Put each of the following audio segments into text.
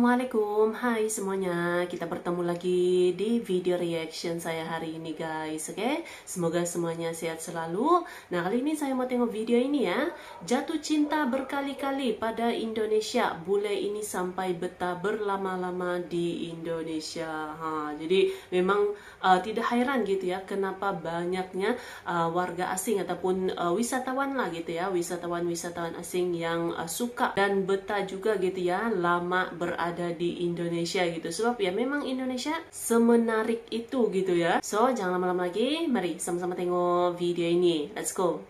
Assalamualaikum, hai semuanya. Kita bertemu lagi di video reaction saya hari ini guys. Oke, semoga semuanya sehat selalu. Nah, kali ini saya mau tengok video ini ya. Jatuh cinta berkali-kali pada Indonesia. Bule ini sampai betah berlama-lama di Indonesia. Jadi memang tidak heran gitu ya, kenapa banyaknya warga asing ataupun wisatawan lah gitu ya, wisatawan asing yang suka dan betah juga gitu ya, lama berada di Indonesia gitu. Sebab ya memang Indonesia semenarik itu gitu ya. So jangan lama-lama lagi, mari sama-sama tengok video ini. Let's go.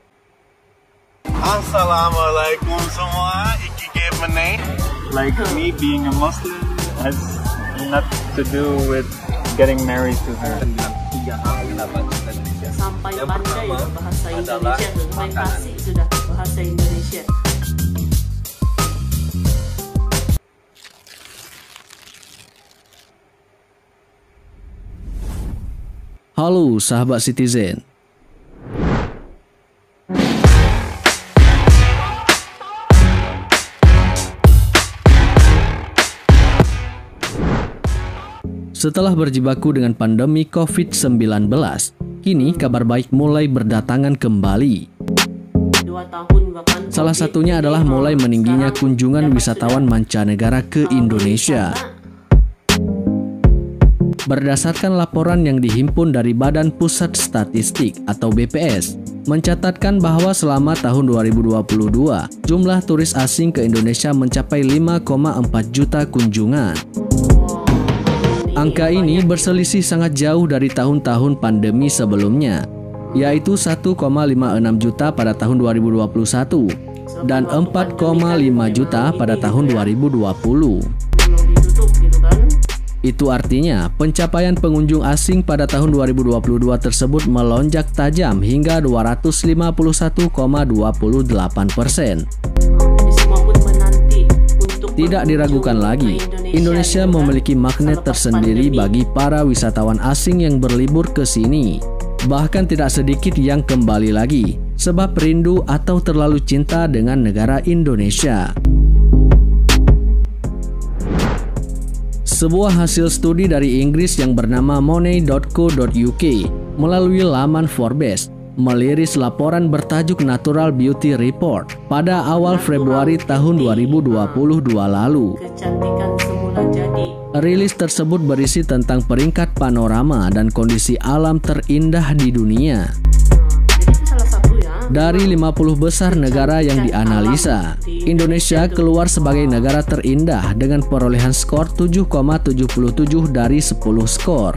Assalamualaikum semua. Iki gave my name. Like me being a Muslim has not to do with getting married to her. Sampai pandai bahasa Indonesia, sampai fasih sudah bahasa Indonesia. Halo sahabat Citizen. Setelah berjibaku dengan pandemi COVID-19, kini kabar baik mulai berdatangan kembali. 2 tahun bahkan Salah satunya adalah mulai meningginya kunjungan wisatawan mancanegara ke Indonesia. Berdasarkan laporan yang dihimpun dari Badan Pusat Statistik atau BPS, mencatatkan bahwa selama tahun 2022, jumlah turis asing ke Indonesia mencapai 5,4 juta kunjungan. Angka ini berselisih sangat jauh dari tahun-tahun pandemi sebelumnya, yaitu 1,56 juta pada tahun 2021 dan 4,5 juta pada tahun 2020. Itu artinya pencapaian pengunjung asing pada tahun 2022 tersebut melonjak tajam hingga 251,28%. Tidak diragukan lagi, Indonesia memiliki magnet tersendiri bagi para wisatawan asing yang berlibur ke sini. Bahkan tidak sedikit yang kembali lagi, sebab rindu atau terlalu cinta dengan negara Indonesia. Sebuah hasil studi dari Inggris yang bernama money.co.uk melalui laman Forbes meliris laporan bertajuk Natural Beauty Report pada awal Februari tahun 2022 lalu. Rilis tersebut berisi tentang peringkat panorama dan kondisi alam terindah di dunia. Dari 50 besar negara yang dianalisa, Indonesia keluar sebagai negara terindah dengan perolehan skor 7,77 dari 10 skor.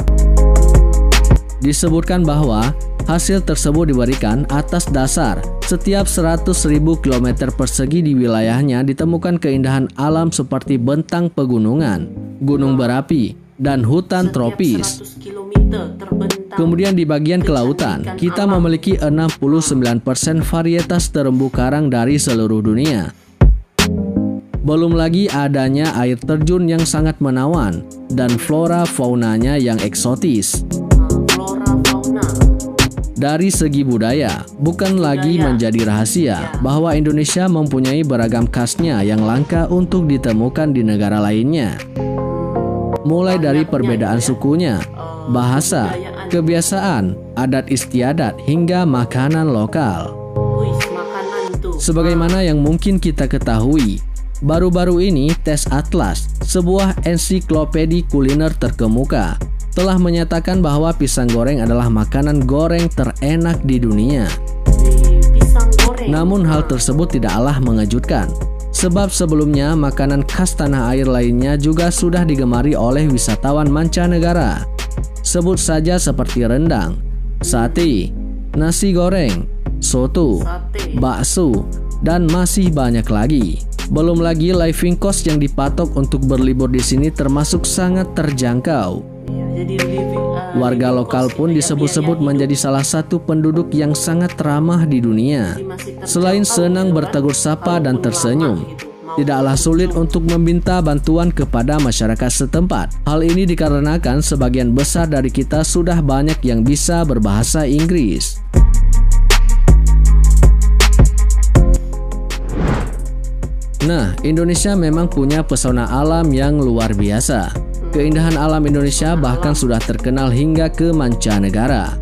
Disebutkan bahwa hasil tersebut diberikan atas dasar setiap 100.000 km persegi di wilayahnya ditemukan keindahan alam seperti bentang pegunungan, gunung berapi, dan hutan tropis. Kemudian di bagian kelautan, kita memiliki 69% varietas terumbu karang dari seluruh dunia. Belum lagi adanya air terjun yang sangat menawan dan flora faunanya yang eksotis. Dari segi budaya, bukan lagi menjadi rahasia bahwa Indonesia mempunyai beragam khasnya yang langka untuk ditemukan di negara lainnya. Mulai dari perbedaan sukunya, bahasa, kebiasaan, adat istiadat, hingga makanan lokal. Sebagaimana yang mungkin kita ketahui, baru-baru ini Tes Atlas, sebuah ensiklopedi kuliner terkemuka, telah menyatakan bahwa pisang goreng adalah makanan goreng terenak di dunia. Namun hal tersebut tidaklah mengejutkan, sebab sebelumnya makanan khas tanah air lainnya juga sudah digemari oleh wisatawan mancanegara. Sebut saja seperti rendang, sate, nasi goreng, soto, bakso, dan masih banyak lagi. Belum lagi living cost yang dipatok untuk berlibur di sini termasuk sangat terjangkau. Warga lokal pun disebut-sebut menjadi salah satu penduduk yang sangat ramah di dunia. Selain senang bertegur sapa dan tersenyum, tidaklah sulit untuk meminta bantuan kepada masyarakat setempat. Hal ini dikarenakan sebagian besar dari kita sudah banyak yang bisa berbahasa Inggris. Nah, Indonesia memang punya pesona alam yang luar biasa. Keindahan alam Indonesia bahkan sudah terkenal hingga ke mancanegara.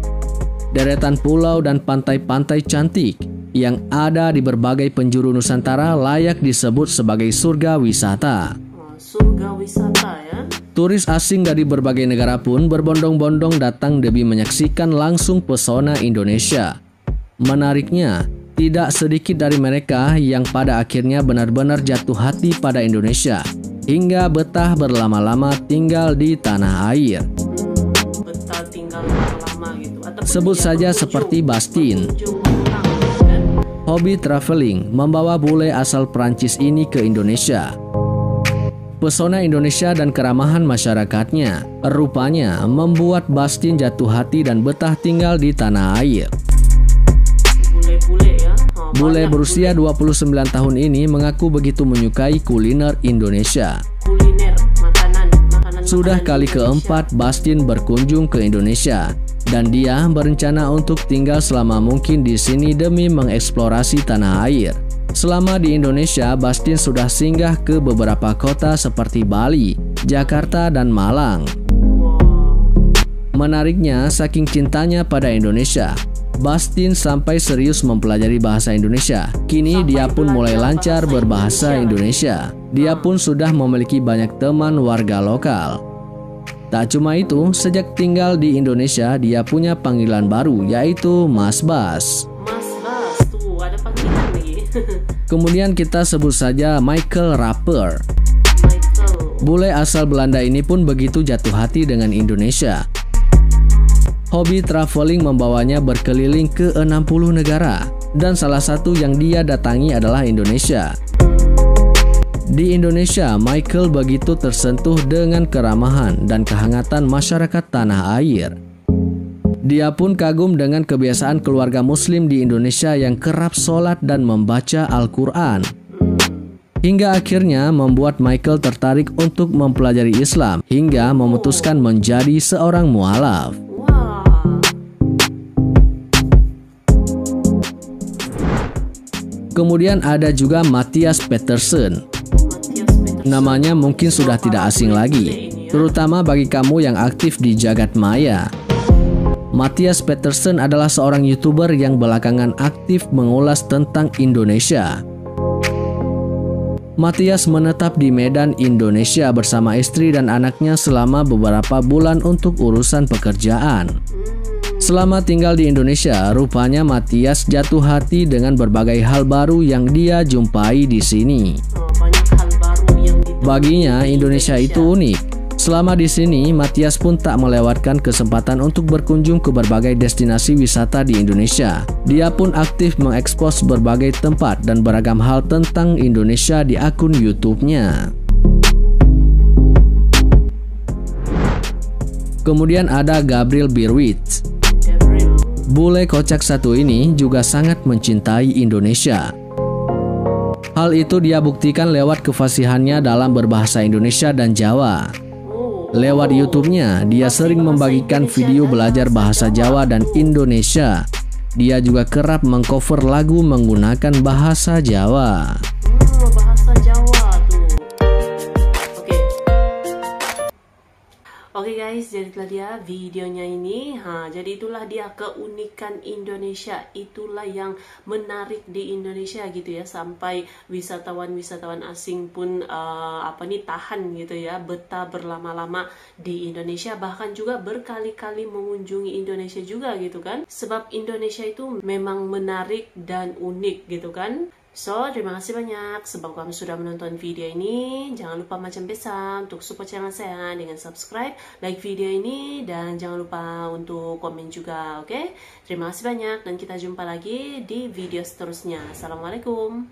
Deretan pulau dan pantai-pantai cantik yang ada di berbagai penjuru Nusantara layak disebut sebagai surga wisata. Surga wisata ya. Turis asing dari berbagai negara pun berbondong-bondong datang demi menyaksikan langsung pesona Indonesia. Menariknya, tidak sedikit dari mereka yang pada akhirnya benar-benar jatuh hati pada Indonesia hingga betah berlama-lama tinggal di tanah air. Betah tinggal lama-lama gitu. Ataupun Sebut saja seperti Bastin. Hobi traveling membawa bule asal Prancis ini ke Indonesia. Pesona Indonesia dan keramahan masyarakatnya rupanya membuat Bastin jatuh hati dan betah tinggal di tanah air. Bule-bule ya. Bule berusia 29 tahun ini mengaku begitu menyukai kuliner Indonesia. Kuliner, makanan Sudah kali Indonesia. keempat Bastin berkunjung ke Indonesia dan dia berencana untuk tinggal selama mungkin di sini demi mengeksplorasi tanah air. Selama di Indonesia, Bastin sudah singgah ke beberapa kota seperti Bali, Jakarta, dan Malang. Menariknya, saking cintanya pada Indonesia, Bastin sampai serius mempelajari bahasa Indonesia. Kini dia pun mulai lancar berbahasa Indonesia. Dia pun sudah memiliki banyak teman warga lokal. Tak cuma itu, sejak tinggal di Indonesia, dia punya panggilan baru, yaitu Mas Bas. Mas Bas, tuh ada panggilan lagi. Kemudian kita sebut saja Michael Rapper. Michael. Bule asal Belanda ini pun begitu jatuh hati dengan Indonesia. Hobi traveling membawanya berkeliling ke 60 negara, dan salah satu yang dia datangi adalah Indonesia. Di Indonesia, Michael begitu tersentuh dengan keramahan dan kehangatan masyarakat tanah air. Dia pun kagum dengan kebiasaan keluarga Muslim di Indonesia yang kerap sholat dan membaca Al-Quran. Hingga akhirnya membuat Michael tertarik untuk mempelajari Islam hingga memutuskan menjadi seorang mualaf. Kemudian ada juga Matthias Petersen. Namanya mungkin sudah tidak asing lagi, terutama bagi kamu yang aktif di jagat maya. Matthias Petersen adalah seorang YouTuber yang belakangan aktif mengulas tentang Indonesia. Matthias menetap di Medan, Indonesia bersama istri dan anaknya selama beberapa bulan untuk urusan pekerjaan. Selama tinggal di Indonesia, rupanya Matthias jatuh hati dengan berbagai hal baru yang dia jumpai di sini. Banyak hal baru yang Baginya, Indonesia itu unik. Selama di sini, Matthias pun tak melewatkan kesempatan untuk berkunjung ke berbagai destinasi wisata di Indonesia. Dia pun aktif mengekspos berbagai tempat dan beragam hal tentang Indonesia di akun YouTube-nya. Kemudian ada Gabriel Birwitz. Bule kocak satu ini juga sangat mencintai Indonesia. Hal itu dia buktikan lewat kefasihannya dalam berbahasa Indonesia dan Jawa. Lewat YouTube-nya, dia sering membagikan video belajar bahasa Jawa dan Indonesia. Dia juga kerap mengcover lagu menggunakan bahasa Jawa. Bahasa Jawa tuh. Oke guys, jadi itulah dia videonya ini. Jadi itulah dia keunikan Indonesia. Itulah yang menarik di Indonesia gitu ya. Sampai wisatawan-wisatawan asing pun tahan gitu ya, betah berlama-lama di Indonesia, bahkan juga berkali-kali mengunjungi Indonesia juga gitu kan. Sebab Indonesia itu memang menarik dan unik gitu kan. So, terima kasih banyak sebab kamu sudah menonton video ini. Jangan lupa macam biasa untuk support channel saya dengan subscribe, like video ini, dan jangan lupa untuk komen juga, oke? Terima kasih banyak dan kita jumpa lagi di video seterusnya. Assalamualaikum.